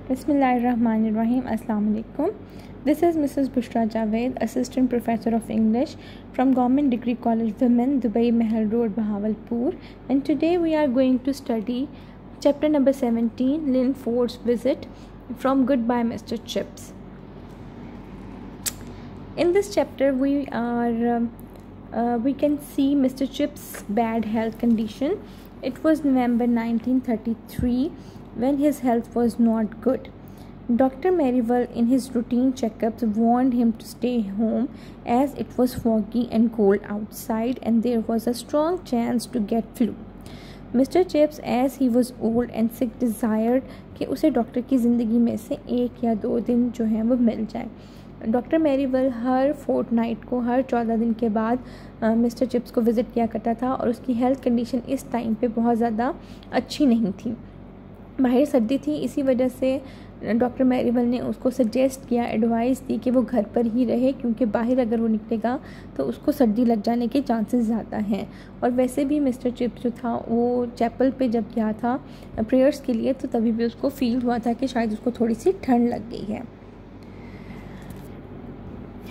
Bismillahirrahmanirrahim. Assalamu alaikum. This is Mrs. Bushra Javed, Assistant Professor of English from Government Degree College Women, Dubai Mahal Road, Bahawalpur. And today we are going to study chapter number 17, Linford's Visit, from Goodbye Mr. Chips. In this chapter we can see Mr. Chips' bad health condition. It was November 1933 when his health was not good. Dr. Merivale, in his routine checkups, warned him to stay home as it was foggy and cold outside and there was a strong chance to get flu. Mr. Chips, as he was old and sick, desired कि उसे doctor की ज़िंदगी में से 1 या 2 दिन जो है वो मिल जाए. डॉक्टर मेरीवेल हर फोर्टनाइट को, हर 14 दिन के बाद मिस्टर चिप्स को विज़िट किया करता था और उसकी हेल्थ कंडीशन इस टाइम पे बहुत ज़्यादा अच्छी नहीं थी. बाहर सर्दी थी, इसी वजह से डॉक्टर मेरीवेल ने उसको सजेस्ट किया, एडवाइस दी कि वो घर पर ही रहे, क्योंकि बाहर अगर वो निकलेगा तो उसको सर्दी लग जाने के चांसेस ज़्यादा हैं. और वैसे भी मिस्टर चिप्स जो था वो चैपल पे जब गया था प्रेयर्स के लिए, तो तभी भी उसको फील हुआ था कि शायद उसको थोड़ी सी ठंड लग गई है.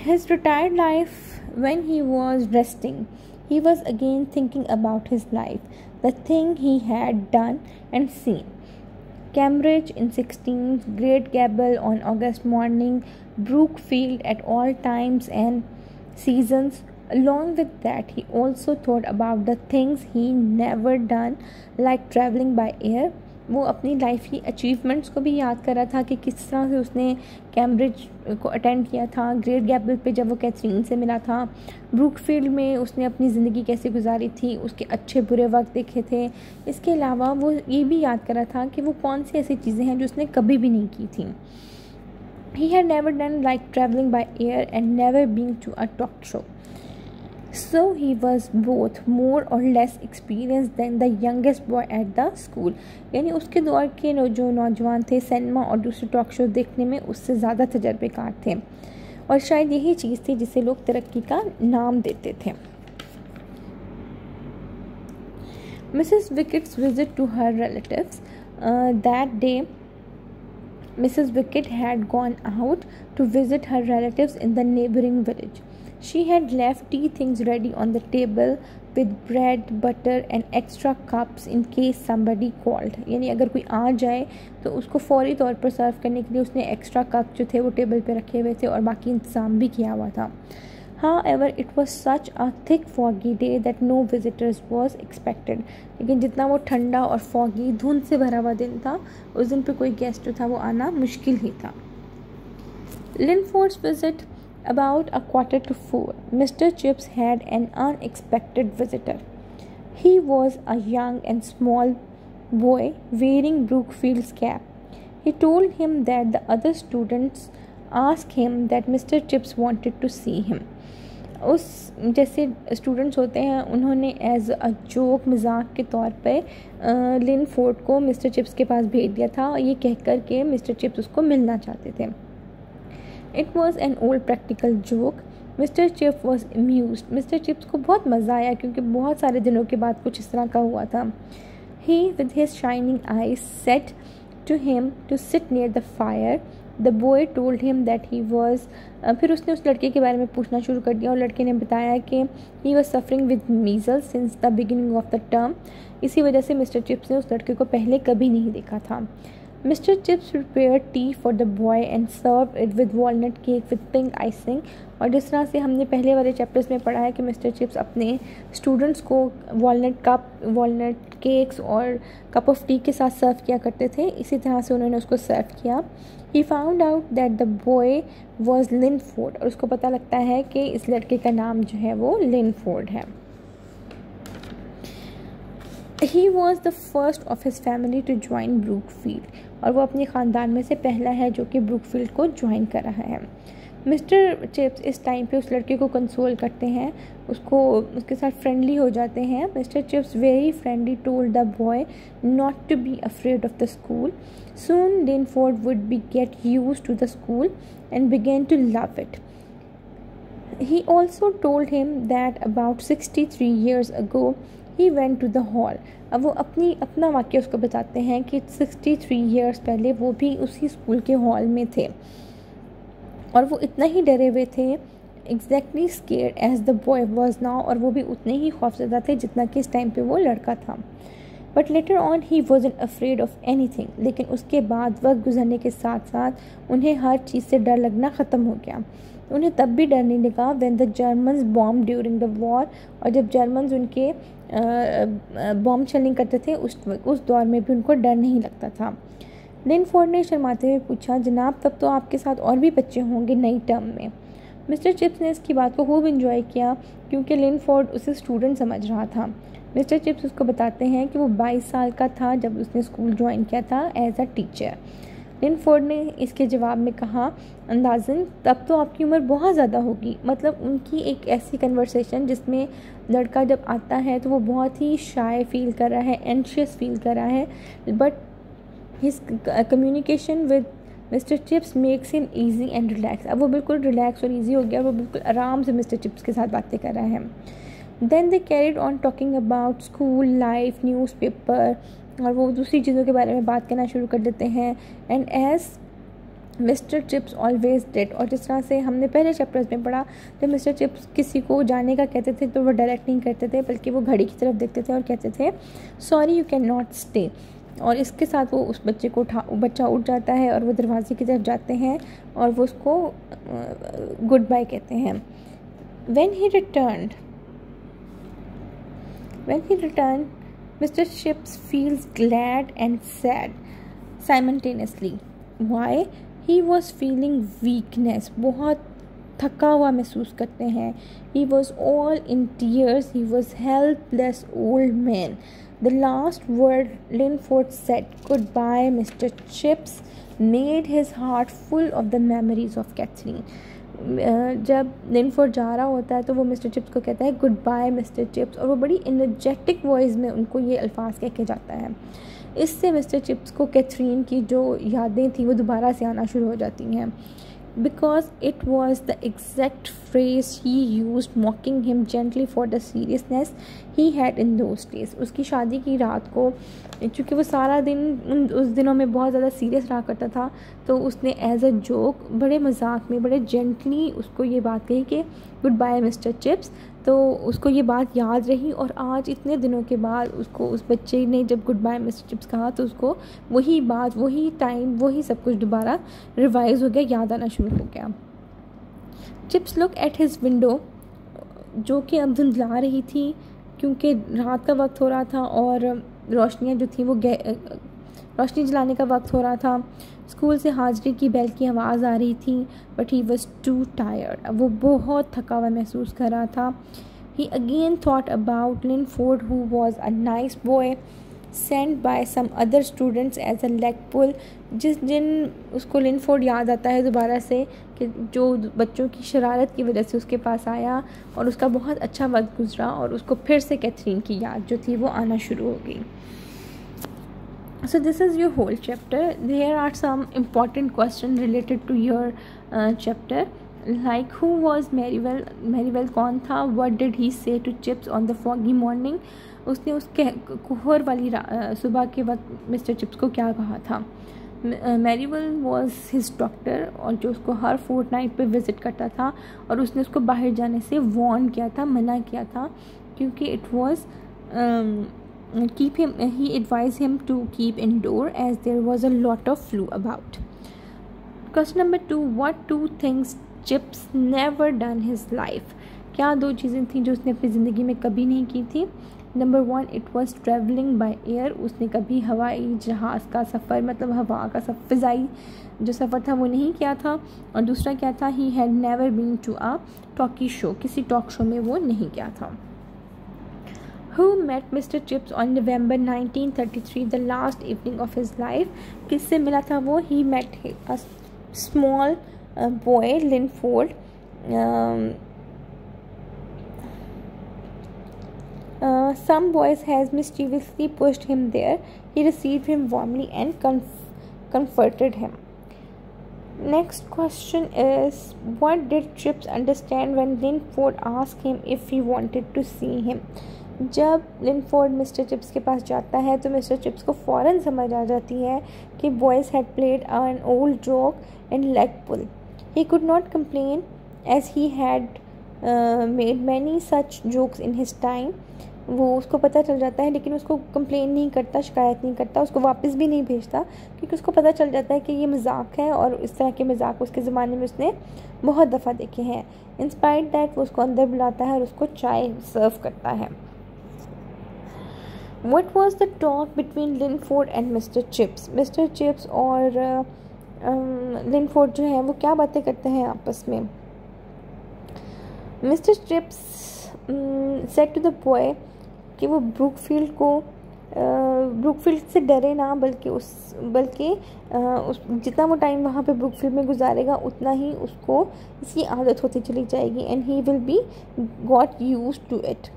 His retired life, when he was resting, he was again thinking about his life, the thing he had done and seen. Cambridge in 16th, Great Gable on August morning, Brookfield at all times and seasons. Along with that, he also thought about the things he never done, like traveling by air. वो अपनी life की achievements को भी याद कर रहा था कि किस तरह से उसने कैम्ब्रिज को अटेंड किया था, ग्रेट गैबल पे जब वो कैथरीन से मिला था, ब्रूकफील्ड में उसने अपनी ज़िंदगी कैसे गुजारी थी, उसके अच्छे बुरे वक्त देखे थे. इसके अलावा वो ये भी याद कर रहा था कि वो कौन सी ऐसी चीज़ें हैं जो उसने कभी भी नहीं की थी. He had never done like traveling by air and never been to a talk show. So he was both more or less experienced than the youngest boy at the school. यानी उसके दौर के जो नौजवान थे सिनेमा और दूसरे talk show देखने में उससे ज़्यादा तजर्बेकार थे, और शायद यही चीज़ थी जिसे लोग तरक्की का नाम देते थे. Mrs. Wickett's visit to her relatives. That day Mrs. Wickett had gone out to visit her relatives in the neighboring village. She had left tea things ready on the table with bread, butter and extra cups in case somebody called. यानी अगर कोई आ जाए तो उसको फौरी तौर पर सर्व करने के लिए उसने एक्स्ट्रा कप जो थे वो टेबल पे रखे हुए थे और बाकी इंतज़ाम भी किया हुआ था. However, it was such a thick foggy day that no visitors was expected. लेकिन जितना वो ठंडा और foggy धुंध से भरा हुआ दिन था, उस दिन पे कोई गेस्ट जो था वो आना मुश्किल ही था. Linford's visit. About 3:45, Mr. Chips had an unexpected visitor. He was a young and small boy wearing Brookfield's cap. He told him that the other students asked him that Mr. Chips wanted to see him. उस जैसे students होते हैं उन्होंने as a joke मजाक के तौर पे लिनफोर्ड को मिस्टर चिप्स के पास भेज दिया था, ये कहकर के मिस्टर चिप्स उसको मिलना चाहते थे. It was an old practical joke. Mr. Chips was amused. Mr. Chips को बहुत मज़ा आया क्योंकि बहुत सारे दिनों के बाद कुछ इस तरह का हुआ था. He, with his shining eyes, said to him to sit near the fire. The boy told him that he was. फिर उसने उस लड़के के बारे में पूछना शुरू कर दिया और लड़के ने बताया कि he was suffering with measles since the beginning of the term. इसी वजह से मिस्टर चिप्स ने उस लड़के को पहले कभी नहीं देखा था. Mr. Chips prepared tea for the boy and served it with walnut cake with pink icing. और जिस तरह से हमने पहले वाले चैप्टर्स में पढ़ा है कि मिस्टर चिप्स अपने स्टूडेंट्स को वॉलनट केक्स और कप ऑफ टी के साथ सर्व किया करते थे, इसी तरह से उन्होंने उसको सर्व किया. He found out that the boy was Linford. और उसको पता लगता है कि इस लड़के का नाम जो है वो लिनफोर्ड है. He was the first of his family to join Brookfield. और वो अपने ख़ानदान में से पहला है जो कि ब्रूकफील्ड को ज्वाइन कर रहा है. मिस्टर चिप्स इस टाइम पे उस लड़के को कंसोल करते हैं, उसके साथ फ्रेंडली हो जाते हैं. Mister Chips very friendly told the boy not to be afraid of the school. Soon Linford would be get use to the school and begin to love it. He also told him that about 63 years ago he went to the hall. अब वो अपना वाक्य उसको बताते हैं कि 63 years पहले वो भी उसी स्कूल के हॉल में थे और वो इतना ही डरे हुए थे, exactly scared as the boy was now, और वो भी उतने ही खौफजदा थे जितना कि इस टाइम पे वो लड़का था। But later on he wasn't afraid of any thing, लेकिन उसके बाद वक्त गुजरने के साथ साथ उन्हें हर चीज़ से डर लगना ख़त्म हो गया। उन्हें तब भी डर नहीं लगा when the Germans bomb during the war, और जब जर्मन्स उनके बॉम्ब शेलिंग करते थे उस दौर में भी उनको डर नहीं लगता था। लिनफोर्ड ने शर्माते हुए पूछा, जनाब तब तो आपके साथ और भी बच्चे होंगे नई टर्म में। मिस्टर चिप्स ने इसकी बात को खूब इंजॉय किया क्योंकि लिनफोर्ड उसे स्टूडेंट समझ रहा था। मिस्टर चिप्स उसको बताते हैं कि वो 22 साल का था जब उसने स्कूल ज्वाइन किया था एज अ टीचर। लिनफोर्ड ने इसके जवाब में कहा, अंदाज़न तब तो आपकी उम्र बहुत ज़्यादा होगी। मतलब उनकी एक ऐसी कन्वर्सेशन जिसमें लड़का जब आता है तो वो बहुत ही शाय फील कर रहा है, एंशियस फील कर रहा है, but his communication with mister chips makes him easy and relax. अब वो बिल्कुल रिलैक्स और ईजी हो गया, वो बिल्कुल आराम से मिस्टर चिप्स के साथ बातें कर रहा है। Then they carried on talking about school life, newspaper, और वो दूसरी चीज़ों के बारे में बात करना शुरू कर देते हैं। And as Mr Chips always did, और जिस तरह से हमने पहले चैप्टर्स में पढ़ा, जब मिस्टर चिप्स किसी को जाने का कहते थे तो वो डायरेक्ट नहीं करते थे, बल्कि वो घड़ी की तरफ देखते थे और कहते थे sorry you can not stay. और इसके साथ वो उस बच्चे को बच्चा उठ जाता है और वो दरवाजे की तरफ जाते हैं और वो उसको गुड बाय कहते हैं। When he returned, Mr. Chips feels glad and sad simultaneously. Why? He was feeling weakness. बहुत थका हुआ महसूस करते हैं. He was all in tears. He was helpless old man. The last word Linford said, goodbye, Mr. Chips, made his heart full of the memories of Catherine. जब लिनफोर्ड जा रहा होता है तो वो मिस्टर चिप्स को कहता है गुड बाय मिस्टर चिप्स, और वो बड़ी एनर्जेटिक वॉइस में उनको ये अल्फाज कह के जाता है. इससे मिस्टर चिप्स को कैथरीन की जो यादें थी वो दोबारा से आना शुरू हो जाती हैं, because it was the exact phrase he use मॉकिंग him gently for the seriousness he had in those days. उसकी शादी की रात को, चूँकि वो सारा दिन उस दिनों में बहुत ज़्यादा सीरियस रहा करता था, तो उसने एज अ जोक बड़े मजाक में बड़े जेंटली उसको ये बात कही कि गुड बाय मिस्टर चिप्स. तो उसको ये बात याद रही, और आज इतने दिनों के बाद उसको उस बच्चे ने जब गुड बाय मिस्टर चिप्स कहा तो उसको वही बात, वही टाइम, वही सब कुछ दोबारा रिवाइज हो गया, याद आना शुरू हो गया. Chips look at his window, जो कि अब धुंधला रही थी क्योंकि रात का वक्त हो रहा था और रोशनियाँ जो थी वो रोशनी जलाने का वक्त हो रहा था. स्कूल से हाजिरी की बेल की आवाज़ आ रही थी, but he was too tired. वो बहुत थका हुआ महसूस कर रहा था. He again thought about Linford who was a nice boy sent by some other students as a leg pull. जिस दिन उसको लिनफोर्ड याद आता है दोबारा से कि जो बच्चों की शरारत की वजह से उसके पास आया और उसका बहुत अच्छा वक्त गुजरा, और उसको फिर से कैथरीन की याद जो थी वो आना शुरू हो गई. So this is your whole chapter. There are some important questions related to your chapter, like who was Merivale? Merivale कौन था? What did he say to Chips on the foggy morning? उसने उसके कोहर वाली सुबह के वक्त मिस्टर चिप्स को क्या कहा था? Merivale was his doctor, और जो उसको हर फोर्टनाइट पे विज़िट करता था, और उसने उसको बाहर जाने से वार्न किया था, मना किया था, क्योंकि it was he advised him to keep indoor as there was a lot of flu about. Question number 2, what 2 things Chips never done his life? क्या 2 चीज़ें थी जो उसने अपनी ज़िंदगी में कभी नहीं की थी? Number 1, it was travelling by air. उसने कभी हवाई जहाज़ का सफ़र, मतलब हवा का फ़िज़ाई जो सफ़र था वो नहीं किया था. और दूसरा क्या था? He had never been to a talkie show. किसी टॉक शो में वो नहीं गया था. Who met Mr. Chips on November 1933, the last evening of his life? किससे मिला था वो? He met a small boy, Linford. Some boys has mischievously pushed him there. He received him warmly and comforted him. Next question is, what did Chips understand when Linford asked him if he wanted to see him? जब लिनफोर्ड mister chips के पास जाता है तो mister Chips को फ़ौरन समझ आ जाती है कि boys had played an old joke in leg pull. He could not complain as he had made many such jokes in his time. वो उसको पता चल जाता है लेकिन उसको कंप्लेन नहीं करता, शिकायत नहीं करता, उसको वापस भी नहीं भेजता क्योंकि उसको पता चल जाता है कि ये मजाक है और इस तरह के मजाक उसके ज़माने में उसने बहुत दफ़ा देखे हैं. इंस्पाइट दैट वो उसको अंदर बुलाता है और उसको चाय सर्व करता है. What was the talk between Linford and Mr. Chips? Mr. Chips और लिनफोर्ड जो है वो क्या बातें करते हैं आपस में. Mr Chips said to the boy कि वो ब्रुकफील्ड से डरे ना, बल्कि जितना वो टाइम वहाँ पे ब्रुकफील्ड में गुजारेगा उतना ही उसको इसकी आदत होती चली जाएगी. And he will be got use to it.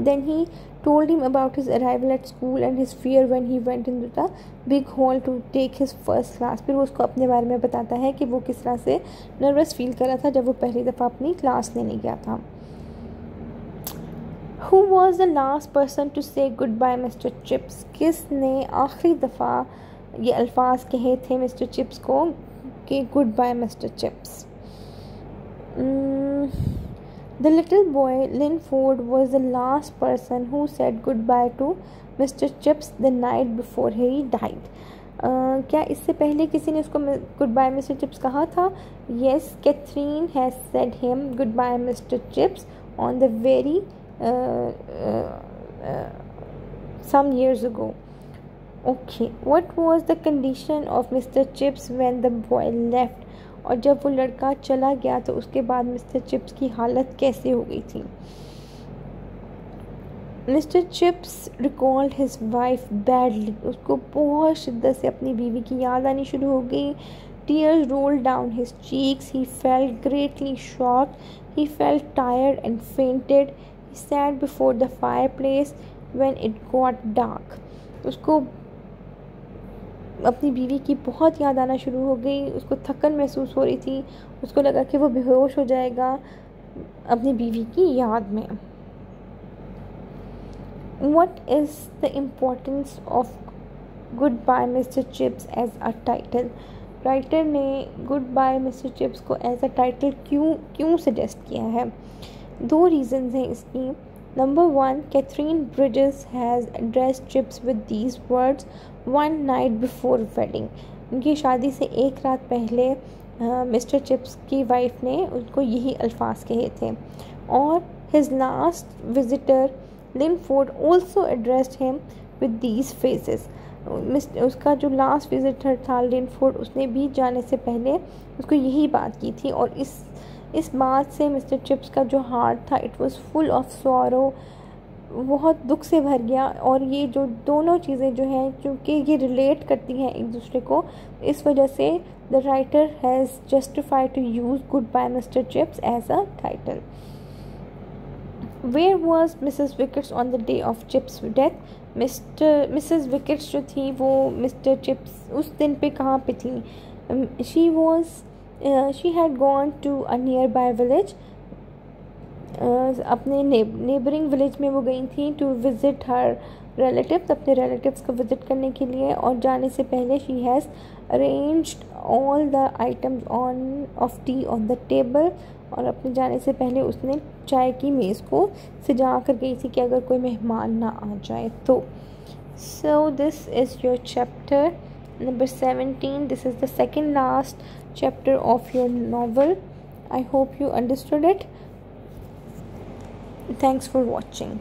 Then he told him about his arrival at school and his fear when he went into the big hall to take his first class. फिर वो उसको अपने बारे में बताता है कि वो किस तरह से नर्वस फील कर रहा था जब वो पहली दफ़ा अपनी क्लास लेने गया था. Who was the last person to say goodbye, Mr. Chips? किसने आखिरी दफ़ा ये अल्फाज कहे थे मिस्टर चिप्स को कि good bye Mr Chips. The little boy Linford was the last person who said goodbye to Mr. Chips the night before he died. क्या इससे पहले किसी ने उसको goodbye Mr. Chips कहा था? Yes, Catherine has said him goodbye Mr. Chips on the very some years ago. Okay, what was the condition of Mr. Chips when the boy left? और जब वो लड़का चला गया तो उसके बाद मिस्टर चिप्स की हालत कैसे हो गई थी. Mister chips recalled his wife badly. उसको बहुत शिद्दत से अपनी बीवी की याद आनी शुरू हो गई. Tears rolled down his cheeks. He felt greatly shocked. He felt tired and fainted. He sat before the fire place when it got dark. उसको अपनी बीवी की बहुत याद आना शुरू हो गई. उसको थकन महसूस हो रही थी. उसको लगा कि वो बेहोश हो जाएगा अपनी बीवी की याद में. What is the importance of Goodbye Mr. Chips as a title? Writer ने Goodbye Mr. Chips को एज अ टाइटल क्यों सजेस्ट किया है. 2 रीज़न्स हैं इसकी. Number 1, Catherine Bridges has addressed Chips with these words one night before wedding. उनकी शादी से एक रात पहले मिस्टर चिप्स की वाइफ ने उनको यही अल्फाज कहे थे. और his last visitor Linford also addressed him with these phrases. उसका जो लास्ट विजिटर था लिनफोर्ड, उसने भी जाने से पहले उसको यही बात की थी. और इस बात से मिस्टर चिप्स का जो हार्ट था it was full of sorrow, बहुत दुख से भर गया. और ये जो दोनों चीज़ें जो हैं क्योंकि ये रिलेट करती हैं एक दूसरे को, इस वजह से the writer has justified to use good bye Mr Chips as a title. Where was Mrs Wickets on the day of Chips death? Mrs Wickets जो थी वो मिस्टर चिप्स उस दिन पे कहाँ पे थी? She had gone to a nearby village. अपने नेबरिंग विलेज में वो गई थी टू विज़िट हर रिलेटिव्स, अपने रिलेटिव्स को विज़िट करने के लिए. और जाने से पहले she has arranged all the items of tea on the table. और अपने जाने से पहले उसने चाय की मेज़ को सजा कर गई थी कि अगर कोई मेहमान ना आ जाए तो. So this is your chapter number 17. This is the second last chapter of your novel. I hope you understood it. Thanks for watching.